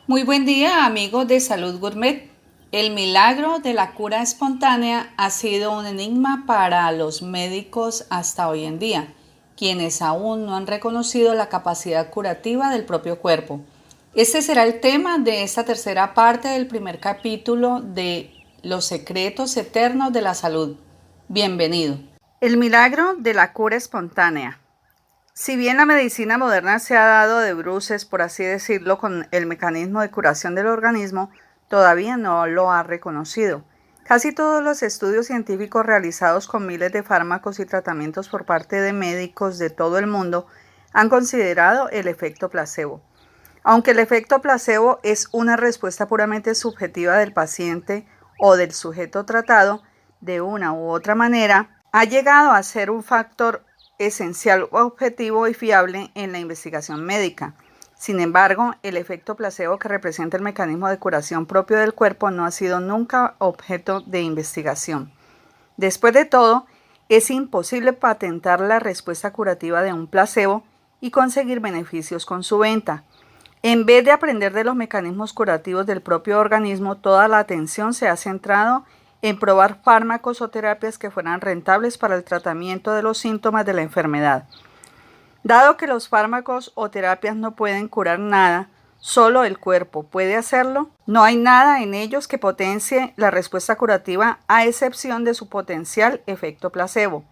Muy buen día, amigos de Salud Gourmet. El milagro de la cura espontánea ha sido un enigma para los médicos hasta hoy en día, quienes aún no han reconocido la capacidad curativa del propio cuerpo. Este será el tema de esta tercera parte del primer capítulo de Los secretos eternos de la salud. Bienvenido. El milagro de la cura espontánea. Si bien la medicina moderna se ha dado de bruces, por así decirlo, con el mecanismo de curación del organismo, todavía no lo ha reconocido. Casi todos los estudios científicos realizados con miles de fármacos y tratamientos por parte de médicos de todo el mundo han considerado el efecto placebo. Aunque el efecto placebo es una respuesta puramente subjetiva del paciente o del sujeto tratado, de una u otra manera, ha llegado a ser un factor esencial, objetivo y fiable en la investigación médica. Sin embargo, el efecto placebo, que representa el mecanismo de curación propio del cuerpo, no ha sido nunca objeto de investigación. Después de todo, es imposible patentar la respuesta curativa de un placebo y conseguir beneficios con su venta. En vez de aprender de los mecanismos curativos del propio organismo, toda la atención se ha centrado en probar fármacos o terapias que fueran rentables para el tratamiento de los síntomas de la enfermedad. Dado que los fármacos o terapias no pueden curar nada, solo el cuerpo puede hacerlo, no hay nada en ellos que potencie la respuesta curativa a excepción de su potencial efecto placebo.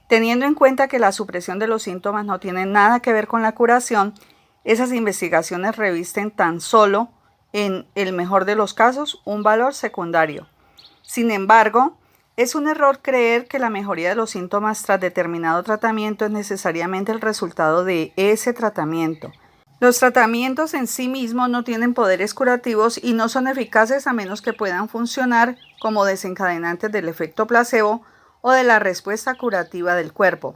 Teniendo en cuenta que la supresión de los síntomas no tiene nada que ver con la curación, esas investigaciones revisten tan solo, en el mejor de los casos, un valor secundario. Sin embargo, es un error creer que la mejoría de los síntomas tras determinado tratamiento es necesariamente el resultado de ese tratamiento. Los tratamientos en sí mismos no tienen poderes curativos y no son eficaces a menos que puedan funcionar como desencadenantes del efecto placebo o de la respuesta curativa del cuerpo.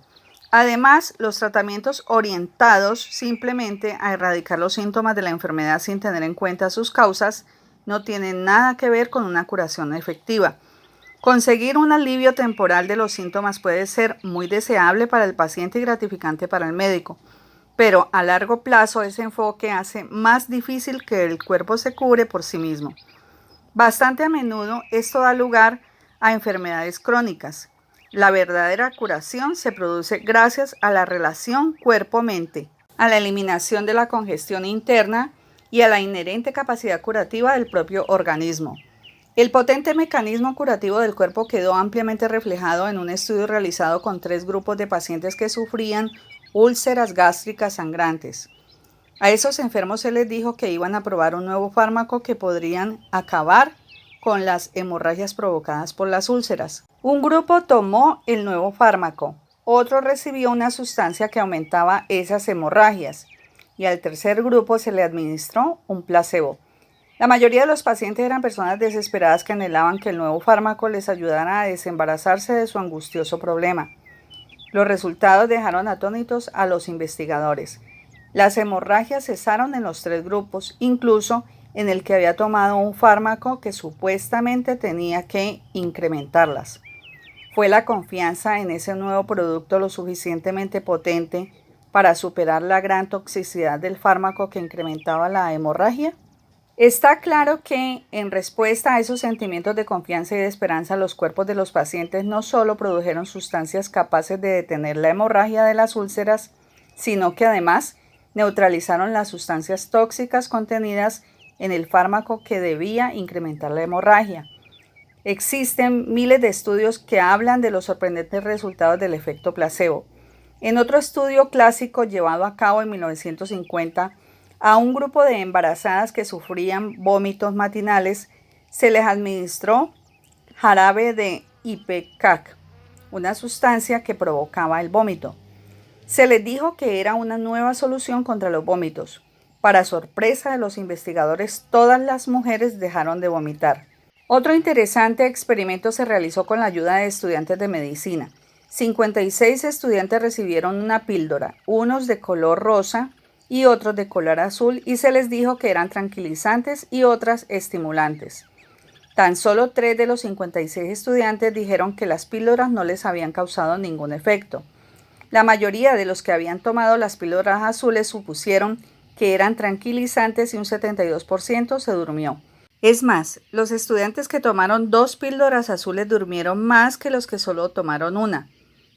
Además, los tratamientos orientados simplemente a erradicar los síntomas de la enfermedad sin tener en cuenta sus causas no tienen nada que ver con una curación efectiva. Conseguir un alivio temporal de los síntomas puede ser muy deseable para el paciente y gratificante para el médico, pero a largo plazo ese enfoque hace más difícil que el cuerpo se cure por sí mismo. Bastante a menudo esto da lugar a enfermedades crónicas. La verdadera curación se produce gracias a la relación cuerpo-mente, a la eliminación de la congestión interna y a la inherente capacidad curativa del propio organismo. El potente mecanismo curativo del cuerpo quedó ampliamente reflejado en un estudio realizado con 3 grupos de pacientes que sufrían úlceras gástricas sangrantes. A esos enfermos se les dijo que iban a probar un nuevo fármaco que podrían acabar con las hemorragias provocadas por las úlceras. Un grupo tomó el nuevo fármaco, otro recibió una sustancia que aumentaba esas hemorragias y al tercer grupo se le administró un placebo. La mayoría de los pacientes eran personas desesperadas que anhelaban que el nuevo fármaco les ayudara a desembarazarse de su angustioso problema. Los resultados dejaron atónitos a los investigadores. Las hemorragias cesaron en los 3 grupos, incluso en el que había tomado un fármaco que supuestamente tenía que incrementarlas. ¿Fue la confianza en ese nuevo producto lo suficientemente potente para superar la gran toxicidad del fármaco que incrementaba la hemorragia? Está claro que, en respuesta a esos sentimientos de confianza y de esperanza, los cuerpos de los pacientes no solo produjeron sustancias capaces de detener la hemorragia de las úlceras, sino que además neutralizaron las sustancias tóxicas contenidas en el fármaco que debía incrementar la hemorragia. Existen miles de estudios que hablan de los sorprendentes resultados del efecto placebo. En otro estudio clásico llevado a cabo en 1950, a un grupo de embarazadas que sufrían vómitos matinales se les administró jarabe de ipecac, una sustancia que provocaba el vómito. Se les dijo que era una nueva solución contra los vómitos. Para sorpresa de los investigadores, todas las mujeres dejaron de vomitar. Otro interesante experimento se realizó con la ayuda de estudiantes de medicina. 56 estudiantes recibieron una píldora, unos de color rosa y otros de color azul, y se les dijo que eran tranquilizantes y otras estimulantes. Tan solo 3 de los 56 estudiantes dijeron que las píldoras no les habían causado ningún efecto. La mayoría de los que habían tomado las píldoras azules supusieron que eran tranquilizantes y un 72% se durmió. Es más, los estudiantes que tomaron 2 píldoras azules durmieron más que los que solo tomaron una.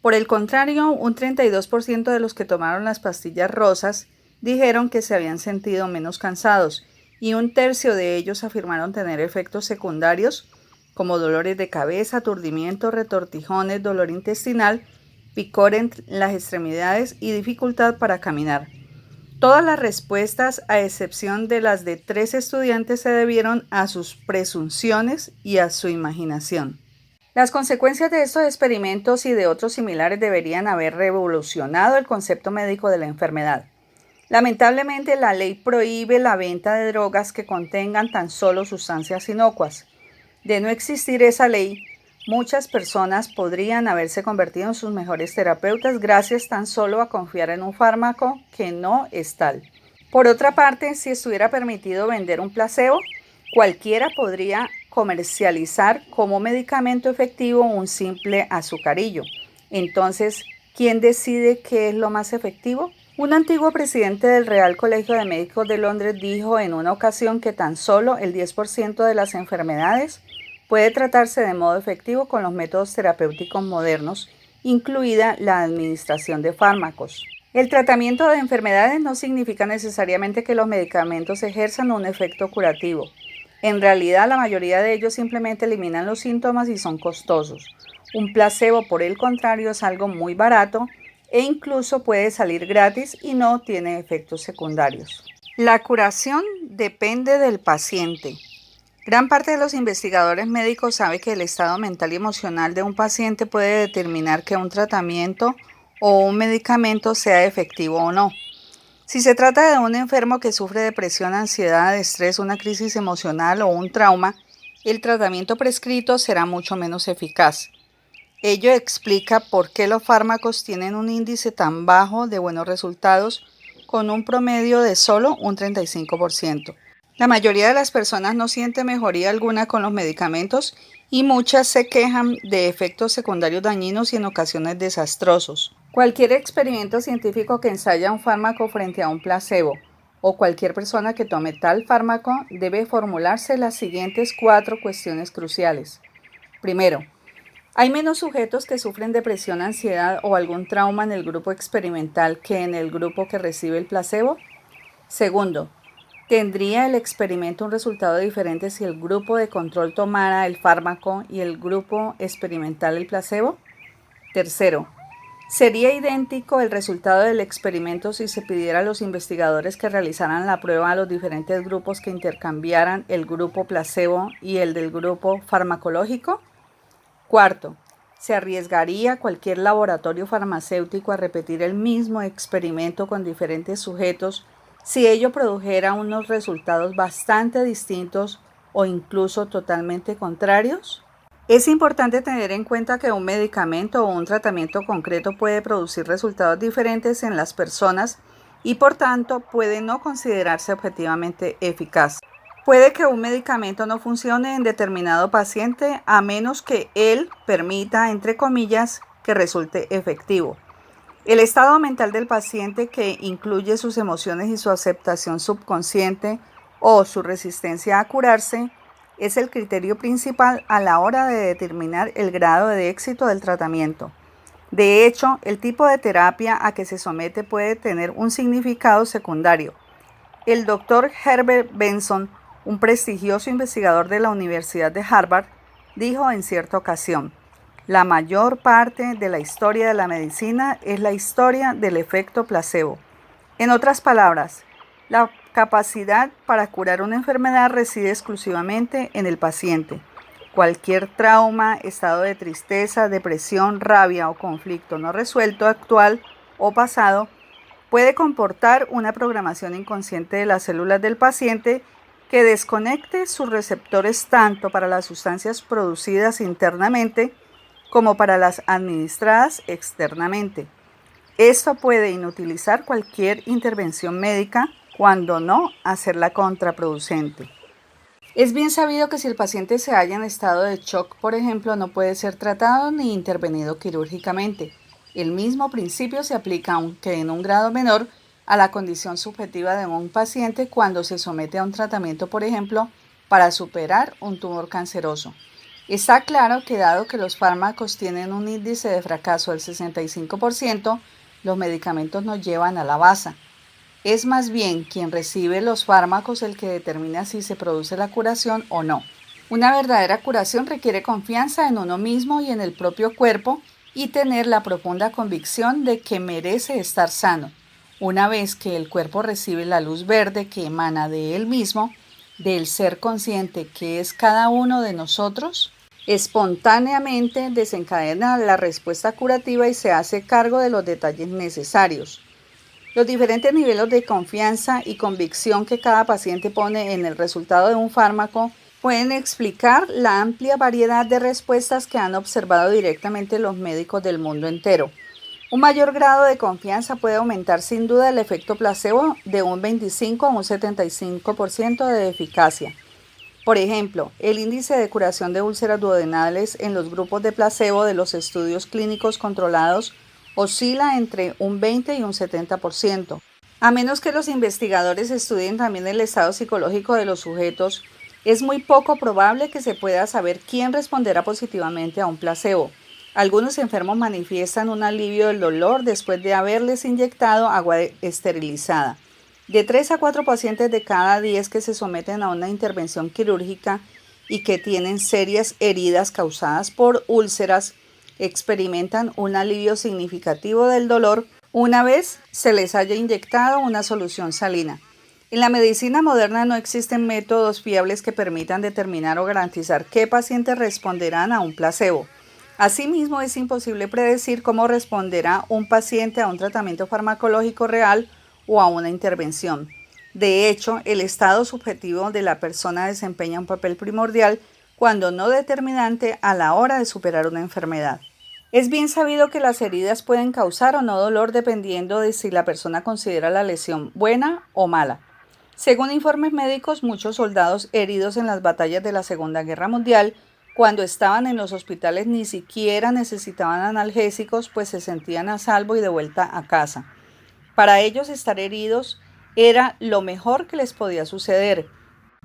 Por el contrario, un 32% de los que tomaron las pastillas rosas dijeron que se habían sentido menos cansados y un tercio de ellos afirmaron tener efectos secundarios como dolores de cabeza, aturdimiento, retortijones, dolor intestinal, picor en las extremidades y dificultad para caminar. Todas las respuestas, a excepción de las de 3 estudiantes, se debieron a sus presunciones y a su imaginación. Las consecuencias de estos experimentos y de otros similares deberían haber revolucionado el concepto médico de la enfermedad. Lamentablemente, la ley prohíbe la venta de drogas que contengan tan solo sustancias inocuas. De no existir esa ley, muchas personas podrían haberse convertido en sus mejores terapeutas gracias tan solo a confiar en un fármaco que no es tal. Por otra parte, si estuviera permitido vender un placebo, cualquiera podría comercializar como medicamento efectivo un simple azucarillo. Entonces, ¿quién decide qué es lo más efectivo? Un antiguo presidente del Real Colegio de Médicos de Londres dijo en una ocasión que tan solo el 10% de las enfermedades puede tratarse de modo efectivo con los métodos terapéuticos modernos, incluida la administración de fármacos. El tratamiento de enfermedades no significa necesariamente que los medicamentos ejerzan un efecto curativo. En realidad, la mayoría de ellos simplemente eliminan los síntomas y son costosos. Un placebo, por el contrario, es algo muy barato e incluso puede salir gratis y no tiene efectos secundarios. La curación depende del paciente. Gran parte de los investigadores médicos sabe que el estado mental y emocional de un paciente puede determinar que un tratamiento o un medicamento sea efectivo o no. Si se trata de un enfermo que sufre depresión, ansiedad, estrés, una crisis emocional o un trauma, el tratamiento prescrito será mucho menos eficaz. Ello explica por qué los fármacos tienen un índice tan bajo de buenos resultados, con un promedio de solo un 35%. La mayoría de las personas no siente mejoría alguna con los medicamentos y muchas se quejan de efectos secundarios dañinos y en ocasiones desastrosos. Cualquier experimento científico que ensaya un fármaco frente a un placebo o cualquier persona que tome tal fármaco debe formularse las siguientes 4 cuestiones cruciales. Primero, ¿hay menos sujetos que sufren depresión, ansiedad o algún trauma en el grupo experimental que en el grupo que recibe el placebo? Segundo, ¿tendría el experimento un resultado diferente si el grupo de control tomara el fármaco y el grupo experimental el placebo? Tercero, ¿sería idéntico el resultado del experimento si se pidiera a los investigadores que realizaran la prueba a los diferentes grupos que intercambiaran el grupo placebo y el del grupo farmacológico? Cuarto, ¿se arriesgaría cualquier laboratorio farmacéutico a repetir el mismo experimento con diferentes sujetos si ello produjera unos resultados bastante distintos o incluso totalmente contrarios? Es importante tener en cuenta que un medicamento o un tratamiento concreto puede producir resultados diferentes en las personas y por tanto puede no considerarse objetivamente eficaz. Puede que un medicamento no funcione en determinado paciente a menos que él permita, entre comillas, que resulte efectivo. El estado mental del paciente, que incluye sus emociones y su aceptación subconsciente o su resistencia a curarse, es el criterio principal a la hora de determinar el grado de éxito del tratamiento. De hecho, el tipo de terapia a que se somete puede tener un significado secundario. El Dr. Herbert Benson, un prestigioso investigador de la Universidad de Harvard, dijo en cierta ocasión: la mayor parte de la historia de la medicina es la historia del efecto placebo. En otras palabras, la capacidad para curar una enfermedad reside exclusivamente en el paciente. Cualquier trauma, estado de tristeza, depresión, rabia o conflicto no resuelto actual o pasado puede comportar una programación inconsciente de las células del paciente que desconecte sus receptores tanto para las sustancias producidas internamente como para las administradas externamente. Esto puede inutilizar cualquier intervención médica, cuando no hacerla contraproducente. Es bien sabido que si el paciente se halla en estado de shock, por ejemplo, no puede ser tratado ni intervenido quirúrgicamente. El mismo principio se aplica, aunque en un grado menor, a la condición subjetiva de un paciente cuando se somete a un tratamiento, por ejemplo, para superar un tumor canceroso. Está claro que dado que los fármacos tienen un índice de fracaso del 65%, los medicamentos nos llevan a la baza. Es más bien quien recibe los fármacos el que determina si se produce la curación o no. Una verdadera curación requiere confianza en uno mismo y en el propio cuerpo y tener la profunda convicción de que merece estar sano. Una vez que el cuerpo recibe la luz verde que emana de él mismo, del ser consciente que es cada uno de nosotros, espontáneamente desencadena la respuesta curativa y se hace cargo de los detalles necesarios. Los diferentes niveles de confianza y convicción que cada paciente pone en el resultado de un fármaco pueden explicar la amplia variedad de respuestas que han observado directamente los médicos del mundo entero. Un mayor grado de confianza puede aumentar sin duda el efecto placebo de un 25 a un 75% de eficacia. Por ejemplo, el índice de curación de úlceras duodenales en los grupos de placebo de los estudios clínicos controlados oscila entre un 20 y un 70%. A menos que los investigadores estudien también el estado psicológico de los sujetos, es muy poco probable que se pueda saber quién responderá positivamente a un placebo. Algunos enfermos manifiestan un alivio del dolor después de haberles inyectado agua esterilizada. De 3 a 4 pacientes de cada 10 que se someten a una intervención quirúrgica y que tienen serias heridas causadas por úlceras, experimentan un alivio significativo del dolor una vez se les haya inyectado una solución salina. En la medicina moderna no existen métodos fiables que permitan determinar o garantizar qué pacientes responderán a un placebo. Asimismo, es imposible predecir cómo responderá un paciente a un tratamiento farmacológico real o a una intervención. De hecho, el estado subjetivo de la persona desempeña un papel primordial, cuando no determinante, a la hora de superar una enfermedad. Es bien sabido que las heridas pueden causar o no dolor dependiendo de si la persona considera la lesión buena o mala. Según informes médicos, muchos soldados heridos en las batallas de la Segunda Guerra Mundial, cuando estaban en los hospitales, ni siquiera necesitaban analgésicos, pues se sentían a salvo y de vuelta a casa. Para ellos, estar heridos era lo mejor que les podía suceder.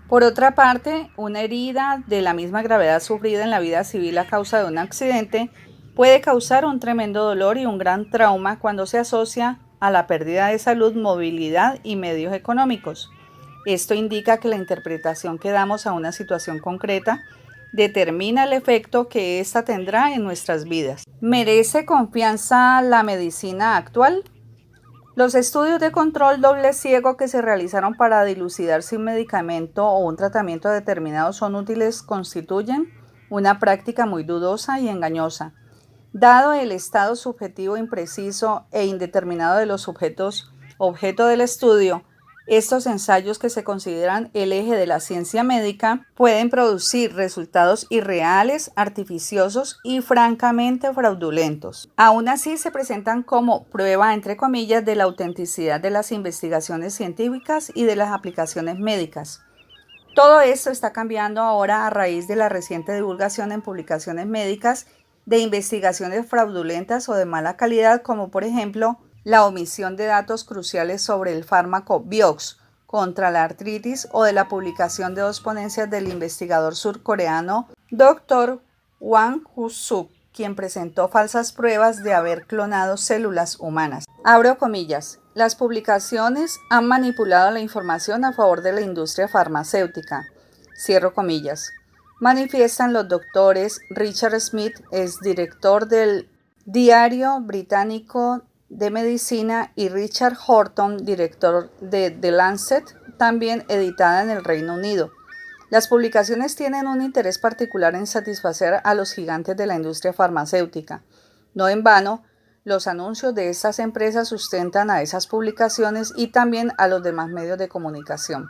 Por otra parte, una herida de la misma gravedad sufrida en la vida civil a causa de un accidente puede causar un tremendo dolor y un gran trauma cuando se asocia a la pérdida de salud, movilidad y medios económicos. Esto indica que la interpretación que damos a una situación concreta determina el efecto que ésta tendrá en nuestras vidas. ¿Merece confianza la medicina actual? Los estudios de control doble ciego que se realizaron para dilucidar si un medicamento o un tratamiento determinado son útiles constituyen una práctica muy dudosa y engañosa. Dado el estado subjetivo impreciso e indeterminado de los sujetos objeto del estudio, estos ensayos, que se consideran el eje de la ciencia médica, pueden producir resultados irreales, artificiosos y francamente fraudulentos. Aún así, se presentan como prueba, entre comillas, de la autenticidad de las investigaciones científicas y de las aplicaciones médicas. Todo esto está cambiando ahora a raíz de la reciente divulgación en publicaciones médicas de investigaciones fraudulentas o de mala calidad, como por ejemplo la omisión de datos cruciales sobre el fármaco Vioxx contra la artritis, o de la publicación de 2 ponencias del investigador surcoreano Dr. Hwang Woo-suk, quien presentó falsas pruebas de haber clonado células humanas. Abro comillas. Las publicaciones han manipulado la información a favor de la industria farmacéutica. Cierro comillas. Manifiestan los doctores Richard Smith, exdirector del Diario Británico de Medicina, y Richard Horton, director de The Lancet, también editada en el Reino Unido. Las publicaciones tienen un interés particular en satisfacer a los gigantes de la industria farmacéutica. No en vano, los anuncios de estas empresas sustentan a esas publicaciones y también a los demás medios de comunicación.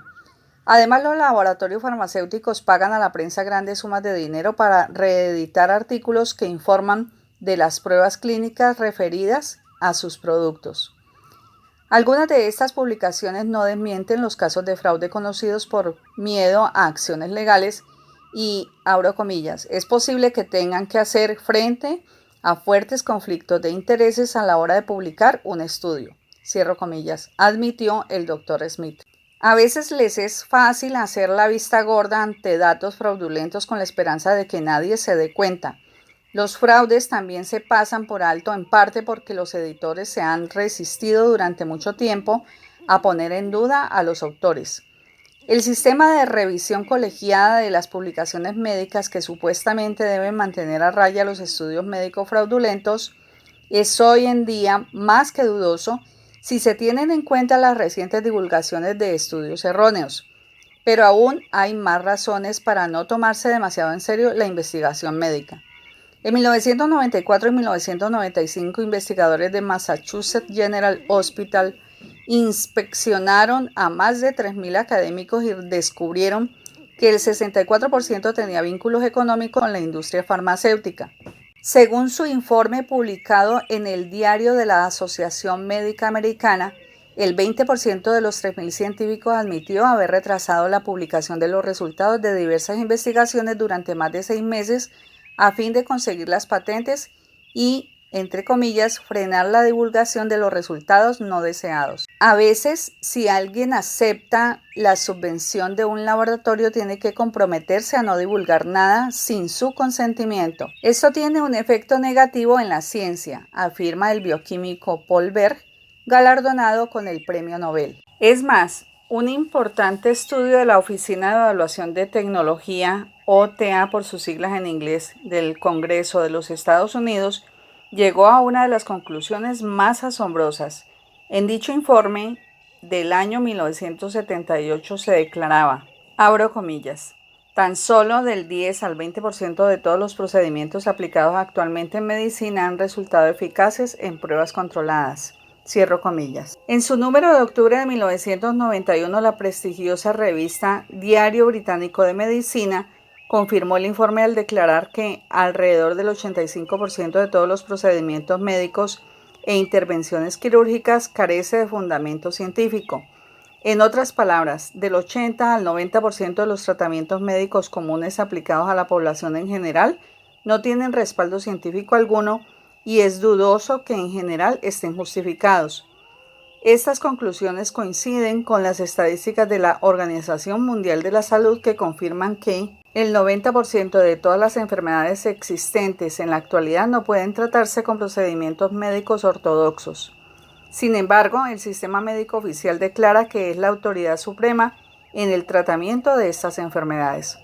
Además, los laboratorios farmacéuticos pagan a la prensa grandes sumas de dinero para reeditar artículos que informan de las pruebas clínicas referidas a sus productos. Algunas de estas publicaciones no desmienten los casos de fraude conocidos por miedo a acciones legales y, abro comillas, es posible que tengan que hacer frente a fuertes conflictos de intereses a la hora de publicar un estudio. cierro comillas, admitió el Dr. Smith. A veces les es fácil hacer la vista gorda ante datos fraudulentos con la esperanza de que nadie se dé cuenta. Los fraudes también se pasan por alto en parte porque los editores se han resistido durante mucho tiempo a poner en duda a los autores. El sistema de revisión colegiada de las publicaciones médicas que supuestamente deben mantener a raya los estudios médicos fraudulentos es hoy en día más que dudoso si se tienen en cuenta las recientes divulgaciones de estudios erróneos. Pero aún hay más razones para no tomarse demasiado en serio la investigación médica. En 1994 y 1995, investigadores de Massachusetts General Hospital inspeccionaron a más de 3.000 académicos y descubrieron que el 64% tenía vínculos económicos con la industria farmacéutica. Según su informe publicado en el Diario de la Asociación Médica Americana, el 20% de los 3.000 científicos admitió haber retrasado la publicación de los resultados de diversas investigaciones durante más de 6 meses a fin de conseguir las patentes y, entre comillas, frenar la divulgación de los resultados no deseados. A veces, si alguien acepta la subvención de un laboratorio, tiene que comprometerse a no divulgar nada sin su consentimiento. Esto tiene un efecto negativo en la ciencia, afirma el bioquímico Paul Berg, galardonado con el Premio Nobel. Es más, un importante estudio de la Oficina de Evaluación de Tecnología, OTA por sus siglas en inglés, del Congreso de los Estados Unidos, llegó a una de las conclusiones más asombrosas. En dicho informe del año 1978 se declaraba, abro comillas, tan solo del 10 al 20% de todos los procedimientos aplicados actualmente en medicina han resultado eficaces en pruebas controladas. Cierro comillas. En su número de octubre de 1991, la prestigiosa revista Diario Británico de Medicina confirmó el informe al declarar que alrededor del 85% de todos los procedimientos médicos e intervenciones quirúrgicas carece de fundamento científico. En otras palabras, del 80 al 90% de los tratamientos médicos comunes aplicados a la población en general no tienen respaldo científico alguno y es dudoso que en general estén justificados. Estas conclusiones coinciden con las estadísticas de la Organización Mundial de la Salud que confirman que el 90% de todas las enfermedades existentes en la actualidad no pueden tratarse con procedimientos médicos ortodoxos. Sin embargo, el sistema médico oficial declara que es la autoridad suprema en el tratamiento de estas enfermedades.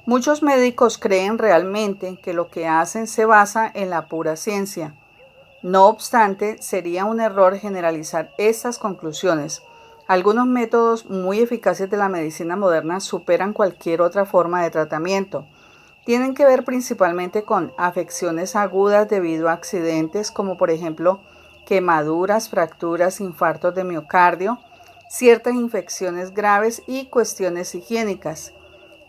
Muchos médicos creen realmente que lo que hacen se basa en la pura ciencia. No obstante, sería un error generalizar estas conclusiones. Algunos métodos muy eficaces de la medicina moderna superan cualquier otra forma de tratamiento. Tienen que ver principalmente con afecciones agudas debido a accidentes como por ejemplo quemaduras, fracturas, infartos de miocardio, ciertas infecciones graves y cuestiones higiénicas.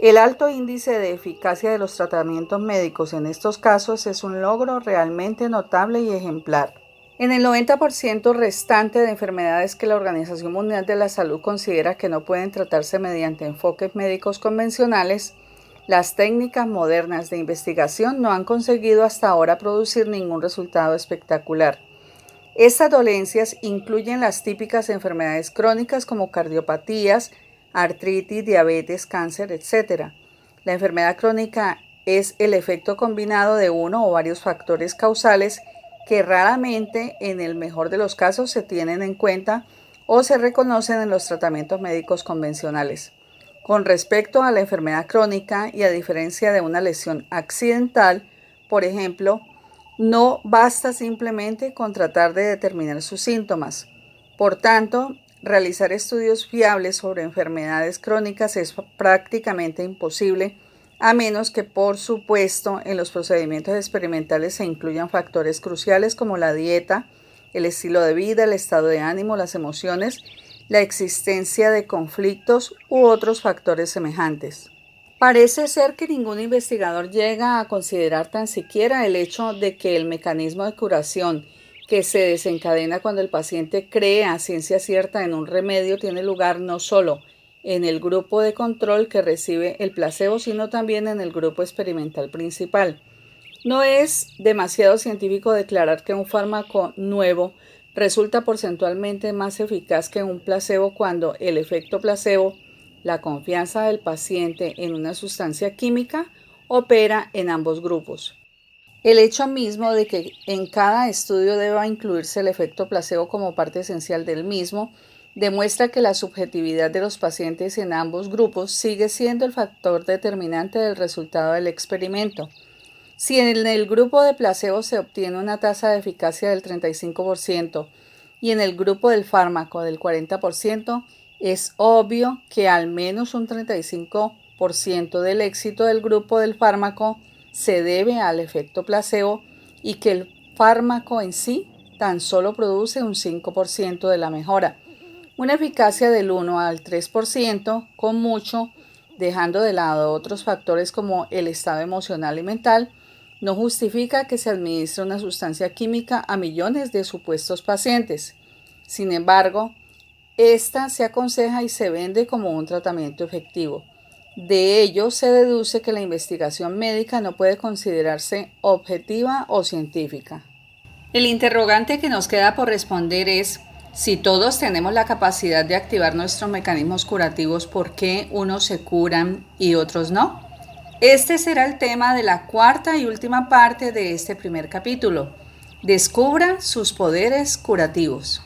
El alto índice de eficacia de los tratamientos médicos en estos casos es un logro realmente notable y ejemplar. En el 90% restante de enfermedades que la Organización Mundial de la Salud considera que no pueden tratarse mediante enfoques médicos convencionales, las técnicas modernas de investigación no han conseguido hasta ahora producir ningún resultado espectacular. Estas dolencias incluyen las típicas enfermedades crónicas como cardiopatías, artritis, diabetes, cáncer, etc. La enfermedad crónica es el efecto combinado de uno o varios factores causales que raramente, en el mejor de los casos, se tienen en cuenta o se reconocen en los tratamientos médicos convencionales. Con respecto a la enfermedad crónica y a diferencia de una lesión accidental, por ejemplo, no basta simplemente con tratar de determinar sus síntomas. Por tanto, realizar estudios fiables sobre enfermedades crónicas es prácticamente imposible, a menos que, por supuesto, en los procedimientos experimentales se incluyan factores cruciales como la dieta, el estilo de vida, el estado de ánimo, las emociones, la existencia de conflictos u otros factores semejantes. Parece ser que ningún investigador llega a considerar tan siquiera el hecho de que el mecanismo de curación que se desencadena cuando el paciente cree a ciencia cierta en un remedio tiene lugar no solo en el grupo de control que recibe el placebo, sino también en el grupo experimental principal. No es demasiado científico declarar que un fármaco nuevo resulta porcentualmente más eficaz que un placebo cuando el efecto placebo, la confianza del paciente en una sustancia química, opera en ambos grupos. El hecho mismo de que en cada estudio deba incluirse el efecto placebo como parte esencial del mismo demuestra que la subjetividad de los pacientes en ambos grupos sigue siendo el factor determinante del resultado del experimento. Si en el grupo de placebo se obtiene una tasa de eficacia del 35% y en el grupo del fármaco del 40%, es obvio que al menos un 35% del éxito del grupo del fármaco se debe al efecto placebo y que el fármaco en sí tan solo produce un 5% de la mejora. Una eficacia del 1 al 3%, con mucho, dejando de lado otros factores como el estado emocional y mental, no justifica que se administre una sustancia química a millones de supuestos pacientes. Sin embargo, esta se aconseja y se vende como un tratamiento efectivo. De ello se deduce que la investigación médica no puede considerarse objetiva o científica. El interrogante que nos queda por responder es: si todos tenemos la capacidad de activar nuestros mecanismos curativos, ¿por qué unos se curan y otros no? Este será el tema de la cuarta y última parte de este primer capítulo. Descubra sus poderes curativos.